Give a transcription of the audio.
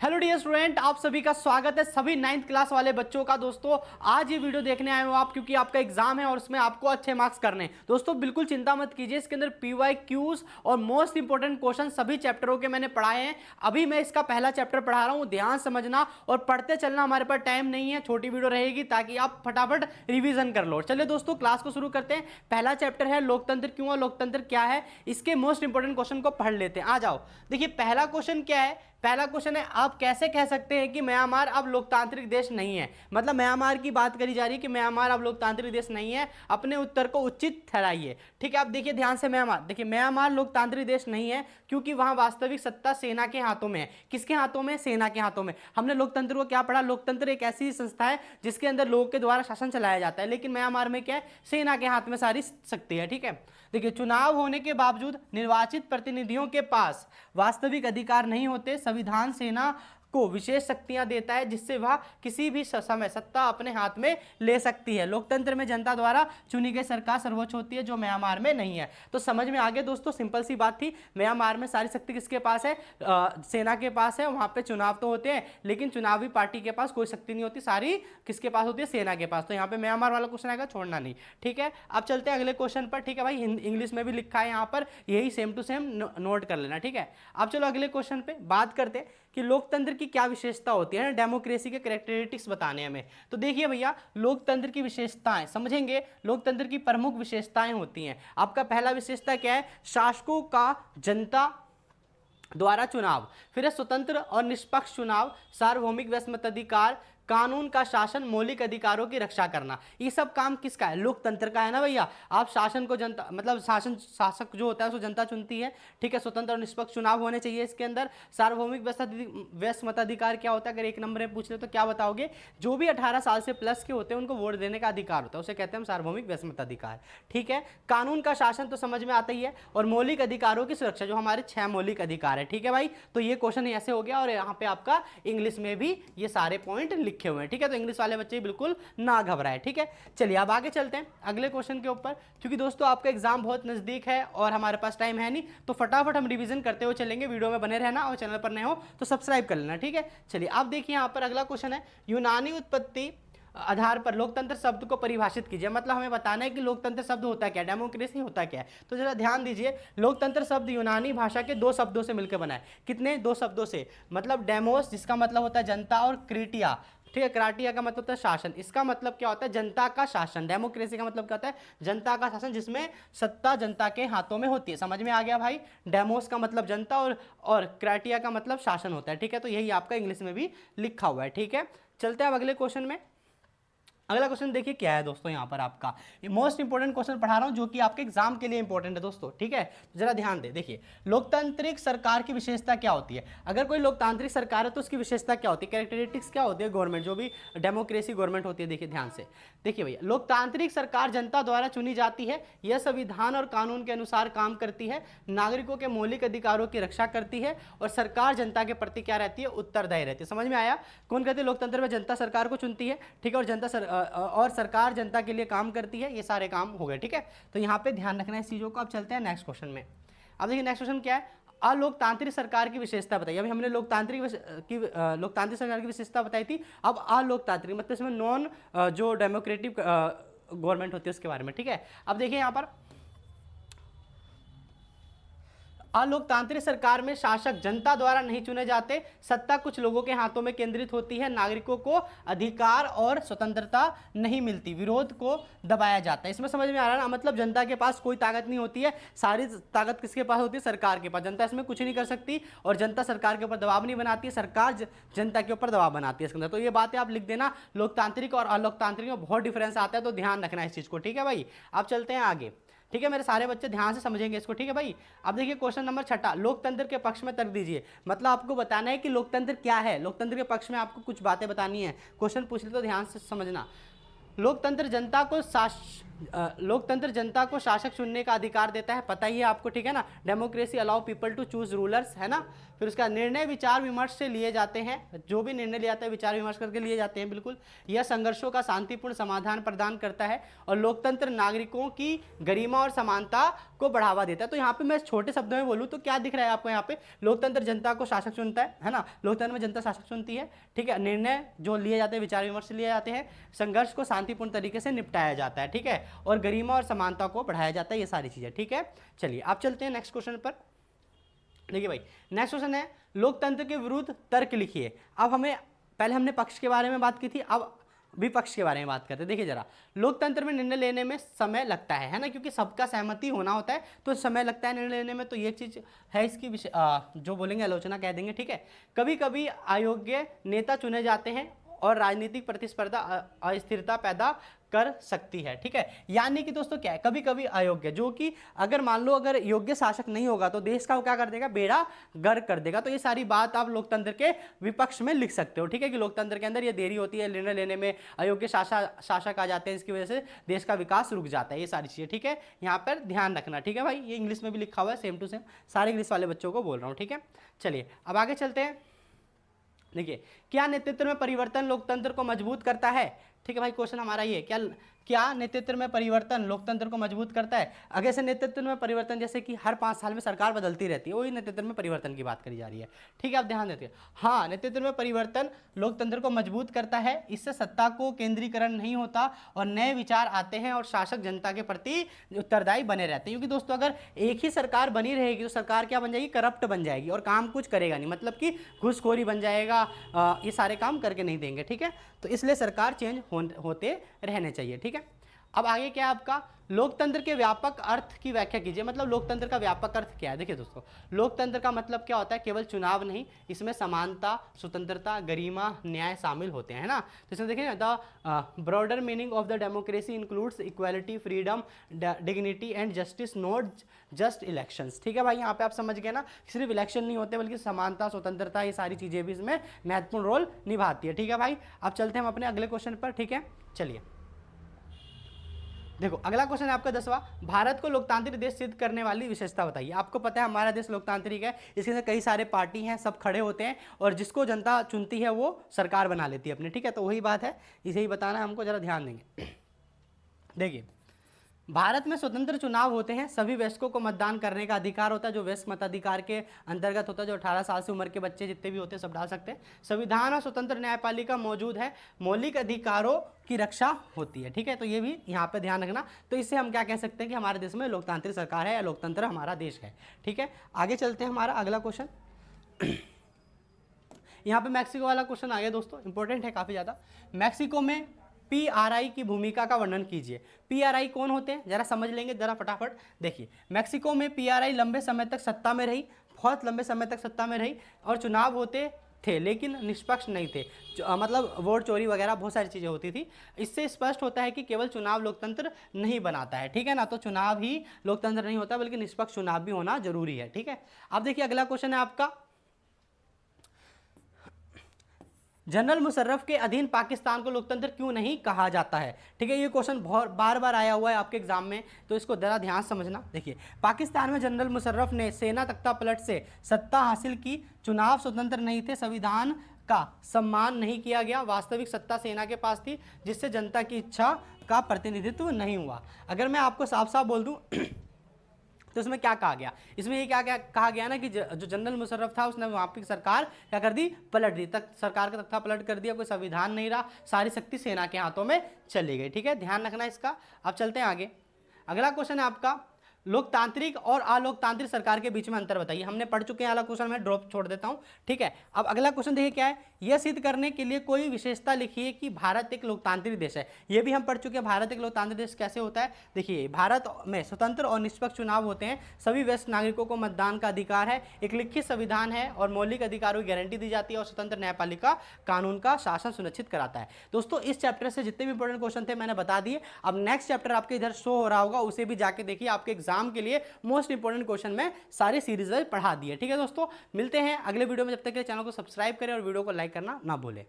Hello dear student, आप सभी का स्वागत है, सभी 9th क्लास वाले बच्चों का। दोस्तों आज ये वीडियो देखने आए हो आप क्योंकि आपका एग्जाम है और उसमें आपको अच्छे मार्क्स करने हैं। दोस्तों बिल्कुल चिंता मत कीजिए, इसके अंदर PYQs और मोस्ट इंपोर्टेंट क्वेश्चन सभी चैप्टरों के मैंने पढ़ाए हैं। अभी मैं इसका पहला चैप्टर पढ़ा रहा हूँ, ध्यान समझना और पढ़ते चलना। हमारे पास टाइम नहीं है, छोटी वीडियो रहेगी ताकि आप फटाफट रिविजन कर लो। चलिए दोस्तों क्लास को शुरू करते हैं। पहला चैप्टर है लोकतंत्र क्यों और लोकतंत्र क्या है, इसके मोस्ट इंपोर्टेंट क्वेश्चन को पढ़ लेते हैं। आ जाओ, देखिए पहला क्वेश्चन क्या है। पहला क्वेश्चन है, आप कैसे कह सकते हैं कि म्यांमार अब लोकतांत्रिक देश नहीं है। मतलब म्यांमार की बात करी जा रही है कि म्यांमार अब लोकतांत्रिक देश नहीं है। अपने उत्तर को उचित ठहराइए। ठीक है, आप देखिए ध्यान से। म्यांमार, देखिए म्यांमार लोकतांत्रिक देश नहीं है क्योंकि वहां वास्तविक सत्ता सेना के हाथों में है। किसके हाथों में? सेना के हाथों में। हमने लोकतंत्र को क्या पढ़ा? लोकतंत्र एक ऐसी संस्था है जिसके अंदर लोगों के द्वारा शासन चलाया जाता है, लेकिन म्यांमार में क्या है? सेना के हाथ में सारी शक्ति है। ठीक है, देखिए चुनाव होने के बावजूद निर्वाचित प्रतिनिधियों के पास वास्तविक अधिकार नहीं होते। संविधान सेना को विशेष शक्तियां देता है जिससे वह किसी भी समय सत्ता अपने हाथ में ले सकती है। लोकतंत्र में जनता द्वारा चुनी गई सरकार सर्वोच्च होती है, जो म्यांमार में नहीं है। तो समझ में आ गया दोस्तों, सिंपल सी बात थी। म्यांमार में सारी शक्ति किसके पास है? सेना के पास है। वहां पे चुनाव तो होते हैं लेकिन चुनावी पार्टी के पास कोई शक्ति नहीं होती, सारी किसके पास होती है? सेना के पास। तो यहाँ पे म्यांमार वाला क्वेश्चन आएगा, छोड़ना नहीं। ठीक है, अब चलते हैं अगले क्वेश्चन पर। ठीक है भाई, इंग्लिश में भी लिखा है यहाँ पर, यही सेम टू सेम नोट कर लेना। ठीक है, अब चलो अगले क्वेश्चन पे बात करते हैं कि लोकतंत्र की क्या विशेषता होती है। डेमोक्रेसी के कैरेक्टरिस्टिक्स बताने हमें। तो देखिए भैया, लोकतंत्र की विशेषताएं समझेंगे। लोकतंत्र की प्रमुख विशेषताएं होती हैं। आपका पहला विशेषता क्या है? शासकों का जनता द्वारा चुनाव, फिर है स्वतंत्र और निष्पक्ष चुनाव, सार्वभौमिक व्यस्मताधिकार, कानून का शासन, मौलिक अधिकारों की रक्षा करना। ये सब काम किसका है? लोकतंत्र का है ना भैया। आप शासन को जनता, मतलब शासक जो होता है उसको जनता चुनती है। ठीक है, स्वतंत्र और निष्पक्ष चुनाव होने चाहिए इसके अंदर। सार्वभौमिक व्यस्मताधिकार क्या होता है? अगर एक नंबर में पूछ ले तो क्या बताओगे? जो भी 18 साल से प्लस के होते हैं उनको वोट देने का अधिकार होता है, उसे कहते हैं हम सार्वभौमिक व्यस्मताधिकार। ठीक है, कानून का शासन तो समझ में आता ही है, और मौलिक अधिकारों की सुरक्षा, जो हमारे 6 मौलिक अधिकार है। ठीक है भाई, तो ये क्वेश्चन ऐसे हो गया और यहाँ पे आपका इंग्लिश में भी ये सारे पॉइंट लिखे हुए हैं। ठीक है, तो इंग्लिश वाले बच्चे बिल्कुल ना घबराए। ठीक है, चलिए अब आगे चलते हैं अगले क्वेश्चन के ऊपर, क्योंकि दोस्तों आपका एग्जाम बहुत नजदीक है और हमारे पास टाइम है नहीं, तो फटाफट हम रिवीजन करते हुए चलेंगे। वीडियो में बने रहना और चैनल पर नए हो तो सब्सक्राइब कर लेना। ठीक है, चलिए आप देखिए यहाँ पर अगला क्वेश्चन है, यूनानी उत्पत्ति आधार पर लोकतंत्र शब्द को परिभाषित कीजिए। मतलब हमें बताना है कि लोकतंत्र शब्द होता क्या, डेमोक्रेसी होता क्या है। तो जरा ध्यान दीजिए, लोकतंत्र शब्द यूनानी भाषा के 2 शब्दों से मिलकर बना है। कितने? 2 शब्दों से। मतलब डेमोस जिसका मतलब होता है जनता, और क्रिटिया, ठीक है, क्राटिया का मतलब होता है शासन। इसका मतलब क्या होता है? जनता का शासन। डेमोक्रेसी का मतलब क्या होता है? जनता का शासन, जिसमें सत्ता जनता के हाथों में होती है। समझ में आ गया भाई? डेमोस का मतलब जनता और क्राटिया का मतलब शासन होता है। ठीक है, तो यही आपका इंग्लिश में भी लिखा हुआ है। ठीक है, चलते हैं अब अगले क्वेश्चन में। अगला क्वेश्चन देखिए क्या है दोस्तों, यहाँ पर आपका मोस्ट इंपोर्टेंट क्वेश्चन पढ़ा रहा हूँ जो कि आपके एग्जाम के लिए इंपॉर्टेंट है दोस्तों। ठीक है, तो जरा ध्यान दे। देखिए लोकतांत्रिक सरकार की विशेषता क्या होती है? अगर कोई लोकतांत्रिक सरकार है तो उसकी विशेषता क्या होती है? कैरेक्टरिस्टिक्स क्या होती है गवर्नमेंट, जो भी डेमोक्रेसी गवर्नमेंट होती है? देखिए ध्यान से, देखिए भैया, लोकतांत्रिक सरकार जनता द्वारा चुनी जाती है। यह संविधान और कानून के अनुसार काम करती है, नागरिकों के मौलिक अधिकारों की रक्षा करती है, और सरकार जनता के प्रति क्या रहती है? उत्तरदायी रहती है। समझ में आया? कौन कहते हैं? लोकतंत्र में जनता सरकार को चुनती है, ठीक है, और और सरकार जनता के लिए काम करती है। ये सारे काम हो गए। ठीक है, तो यहाँ पे ध्यान रखना है इस चीज़ों को। अब चलते हैं नेक्स्ट क्वेश्चन में। अब देखिए नेक्स्ट क्वेश्चन क्या है, अलोकतांत्रिक सरकार की विशेषता बताइए। अभी हमने लोकतांत्रिक सरकार की विशेषता बताई थी, अब अलोकतांत्रिक मतलब इसमें नॉन जो डेमोक्रेटिक गवर्नमेंट होती है उसके बारे में। ठीक है, अब देखिए यहाँ पर अलोकतांत्रिक सरकार में शासक जनता द्वारा नहीं चुने जाते, सत्ता कुछ लोगों के हाथों में केंद्रित होती है, नागरिकों को अधिकार और स्वतंत्रता नहीं मिलती, विरोध को दबाया जाता है। इसमें समझ में आ रहा है ना? मतलब जनता के पास कोई ताकत नहीं होती है, सारी ताकत किसके पास होती है? सरकार के पास। जनता इसमें कुछ नहीं कर सकती और जनता सरकार के ऊपर दबाव नहीं बनाती है, सरकार जनता के ऊपर दबाव बनाती है इसके अंदर। तो ये बातें आप लिख देना, लोकतांत्रिक और अलोकतांत्रिक में बहुत डिफरेंस आता है, तो ध्यान रखना इस चीज को। ठीक है भाई, आप चलते हैं आगे। ठीक है, मेरे सारे बच्चे ध्यान से समझेंगे इसको। ठीक है भाई, अब देखिए क्वेश्चन नंबर 6, लोकतंत्र के पक्ष में तर्क दीजिए। मतलब आपको बताना है कि लोकतंत्र क्या है, लोकतंत्र के पक्ष में आपको कुछ बातें बतानी है। क्वेश्चन पूछ ले तो ध्यान से समझना। लोकतंत्र जनता को लोकतंत्र जनता को शासक चुनने का अधिकार देता है, पता ही है आपको, ठीक है ना। Democracy allow people to choose rulers, है ना। फिर उसका निर्णय विचार विमर्श से लिए जाते हैं, जो भी निर्णय लिया जाता है विचार विमर्श करके लिए जाते हैं, बिल्कुल। यह संघर्षों का शांतिपूर्ण समाधान प्रदान करता है और लोकतंत्र नागरिकों की गरिमा और समानता को बढ़ावा देता है। तो यहाँ पे मैं छोटे शब्दों में बोलूँ तो क्या दिख रहा है आपको यहाँ पे, लोकतंत्र जनता को शासक चुनता है ना, लोकतंत्र में जनता शासक चुनती है, ठीक है। निर्णय जो लिए जाते हैं विचार विमर्श से लिए जाते हैं, संघर्ष को शांतिपूर्ण तरीके से निपटाया जाता है, ठीक है, और गरिमा और समानता को बढ़ाया जाता है, ये सारी चीजें, ठीक है। चलिए आप चलते हैं नेक्स्ट क्वेश्चन पर। देखिए भाई नेक्स्ट क्वेश्चन है, लोकतंत्र के विरुद्ध तर्क लिखिए। अब हमें, पहले हमने पक्ष के बारे में बात की थी, अब विपक्ष के बारे में बात करते हैं। देखिए जरा, लोकतंत्र में निर्णय लेने में समय लगता है ना, क्योंकि सबका सहमति होना होता है तो समय लगता है निर्णय लेने में, तो ये चीज है इसकी जो बोलेंगे आलोचना कह देंगे, ठीक है। कभी कभी अयोग्य नेता चुने जाते हैं और राजनीतिक प्रतिस्पर्धा अस्थिरता पैदा कर सकती है, ठीक है। यानी कि दोस्तों क्या है, कभी कभी अयोग्य, जो कि अगर मान लो अगर योग्य शासक नहीं होगा तो देश का वो क्या कर देगा, बेड़ा गर्क कर देगा। तो ये सारी बात आप लोकतंत्र के विपक्ष में लिख सकते हो, ठीक है, कि लोकतंत्र के अंदर ये देरी होती है, निर्णय लेने में अयोग्य शासक आ जाते हैं, इसकी वजह से देश का विकास रुक जाता है, ये सारी चीजें, ठीक है, यहाँ पर ध्यान रखना, ठीक है भाई। ये इंग्लिश में भी लिखा हुआ है, सेम टू सेम, सारे इंग्लिश वाले बच्चों को बोल रहा हूँ, ठीक है। चलिए अब आगे चलते हैं। देखिए, क्या नेतृत्व में परिवर्तन लोकतंत्र को मजबूत करता है, ठीक है भाई, क्वेश्चन हमारा ये, क्या नेतृत्व में परिवर्तन लोकतंत्र को मजबूत करता है। अगर से नेतृत्व में परिवर्तन, जैसे कि हर 5 साल में सरकार बदलती रहती है, वही नेतृत्व में परिवर्तन की बात करी जा रही है, ठीक है, आप ध्यान देते हैं। हाँ, नेतृत्व में परिवर्तन लोकतंत्र को मजबूत करता है, इससे सत्ता को केंद्रीकरण नहीं होता और नए विचार आते हैं और शासक जनता के प्रति उत्तरदायी बने रहते हैं। क्योंकि दोस्तों अगर एक ही सरकार बनी रहेगी तो सरकार क्या बन जाएगी, करप्ट बन जाएगी और काम कुछ करेगा नहीं, मतलब कि घूसखोरी बन जाएगा, ये सारे काम करके नहीं देंगे, ठीक है। तो इसलिए सरकार चेंज होते रहने चाहिए, ठीक है। अब आगे क्या है आपका, लोकतंत्र के व्यापक अर्थ की व्याख्या कीजिए। मतलब लोकतंत्र का व्यापक अर्थ क्या है। देखिए दोस्तों, लोकतंत्र का मतलब क्या होता है, केवल चुनाव नहीं, इसमें समानता, स्वतंत्रता, गरिमा, न्याय शामिल होते हैं, ना। तो इसमें देखिए, the broader meaning of the democracy includes equality, freedom, dignity and justice, not just elections, ठीक है भाई। यहाँ पे आप समझ गए ना, सिर्फ इलेक्शन नहीं होते बल्कि समानता, स्वतंत्रता, ये सारी चीजें भी इसमें महत्वपूर्ण रोल निभाती है, ठीक है भाई। अब चलते हैं हम अपने अगले क्वेश्चन पर, ठीक है। चलिए देखो, अगला क्वेश्चन है आपका 10वां, भारत को लोकतांत्रिक देश सिद्ध करने वाली विशेषता बताइए। आपको पता है हमारा देश लोकतांत्रिक है, इसके अंदर कई सारे पार्टी हैं, सब खड़े होते हैं और जिसको जनता चुनती है वो सरकार बना लेती है अपनी, ठीक है। तो वही बात है, इसे ही बताना है हमको, जरा ध्यान देंगे। देखिए, भारत में स्वतंत्र चुनाव होते हैं, सभी वयस्कों को मतदान करने का अधिकार होता है, जो वयस्क मताधिकार के अंतर्गत होता है, जो 18 साल से उम्र के बच्चे जितने भी होते हैं सब डाल सकते हैं। संविधान और स्वतंत्र न्यायपालिका मौजूद है, मौलिक अधिकारों की रक्षा होती है, ठीक है। तो ये भी यहाँ पे ध्यान रखना। तो इससे हम क्या कह सकते हैं कि हमारे देश में लोकतांत्रिक सरकार है या लोकतंत्र हमारा देश है, ठीक है। आगे चलते हैं, हमारा अगला क्वेश्चन यहाँ पे मैक्सिको वाला क्वेश्चन आ गया दोस्तों, इंपॉर्टेंट है काफी ज्यादा। मैक्सिको में पीआरआई की भूमिका का वर्णन कीजिए। पीआरआई कौन होते हैं, जरा समझ लेंगे जरा फटाफट। देखिए, मैक्सिको में पीआरआई लंबे समय तक सत्ता में रही, बहुत लंबे समय तक सत्ता में रही और चुनाव होते थे लेकिन निष्पक्ष नहीं थे, मतलब वोट चोरी वगैरह बहुत सारी चीज़ें होती थी। इससे स्पष्ट होता है कि केवल चुनाव लोकतंत्र नहीं बनाता है, ठीक है ना। तो चुनाव ही लोकतंत्र नहीं होता बल्कि निष्पक्ष चुनाव भी होना जरूरी है, ठीक है। अब देखिए अगला क्वेश्चन है आपका, जनरल मुशर्रफ के अधीन पाकिस्तान को लोकतंत्र क्यों नहीं कहा जाता है, ठीक है। ये क्वेश्चन बहुत बार बार आया हुआ है आपके एग्जाम में, तो इसको जरा ध्यान समझना। देखिए, पाकिस्तान में जनरल मुशर्रफ ने सेना तख्ता पलट से सत्ता हासिल की, चुनाव स्वतंत्र नहीं थे, संविधान का सम्मान नहीं किया गया, वास्तविक सत्ता सेना के पास थी, जिससे जनता की इच्छा का प्रतिनिधित्व नहीं हुआ। अगर मैं आपको साफ साफ बोल दूं तो इसमें क्या कहा गया, इसमें ये क्या कहा गया ना कि जो जनरल मुशर्रफ था उसने वहाँ की सरकार क्या कर दी, पलट दी, तक सरकार का तख्ता पलट कर दिया, कोई संविधान नहीं रहा, सारी शक्ति सेना के हाथों में चली गई, ठीक है, ध्यान रखना इसका। अब चलते हैं आगे, अगला क्वेश्चन है आपका, लोकतांत्रिक और अलोकतांत्रिक सरकार के बीच में अंतर बताइए। हमने पढ़ चुके हैं, अगला क्वेश्चन मैं ड्रॉप छोड़ देता हूं, ठीक है। अब अगला क्वेश्चन देखिए क्या है, यह सिद्ध करने के लिए कोई विशेषता लिखिए कि भारत एक लोकतांत्रिक देश है। यह भी हम पढ़ चुके हैं, भारत एक लोकतांत्रिक देश कैसे होता है। देखिए, भारत में स्वतंत्र और निष्पक्ष चुनाव होते हैं, सभी वयस्क नागरिकों को मतदान का अधिकार है, एक लिखित संविधान है और मौलिक अधिकारों की गारंटी दी जाती है और स्वतंत्र न्यायपालिका कानून का शासन सुनिश्चित कराता है। दोस्तों, इस चैप्टर से जितने भी इंपॉर्टेंट क्वेश्चन थे मैंने बता दिए। अब नेक्स्ट चैप्टर आपके इधर शो हो रहा होगा, उसे भी जाके देखिए, आपके एग्जाम के लिए मोस्ट इंपोर्टेंट क्वेश्चन में सारी सीरीज पढ़ा दी है, ठीक है दोस्तों। मिलते हैं अगले वीडियो में, जब तक के चैनल को सब्सक्राइब करें और वीडियो को लाइक करना ना भूलें।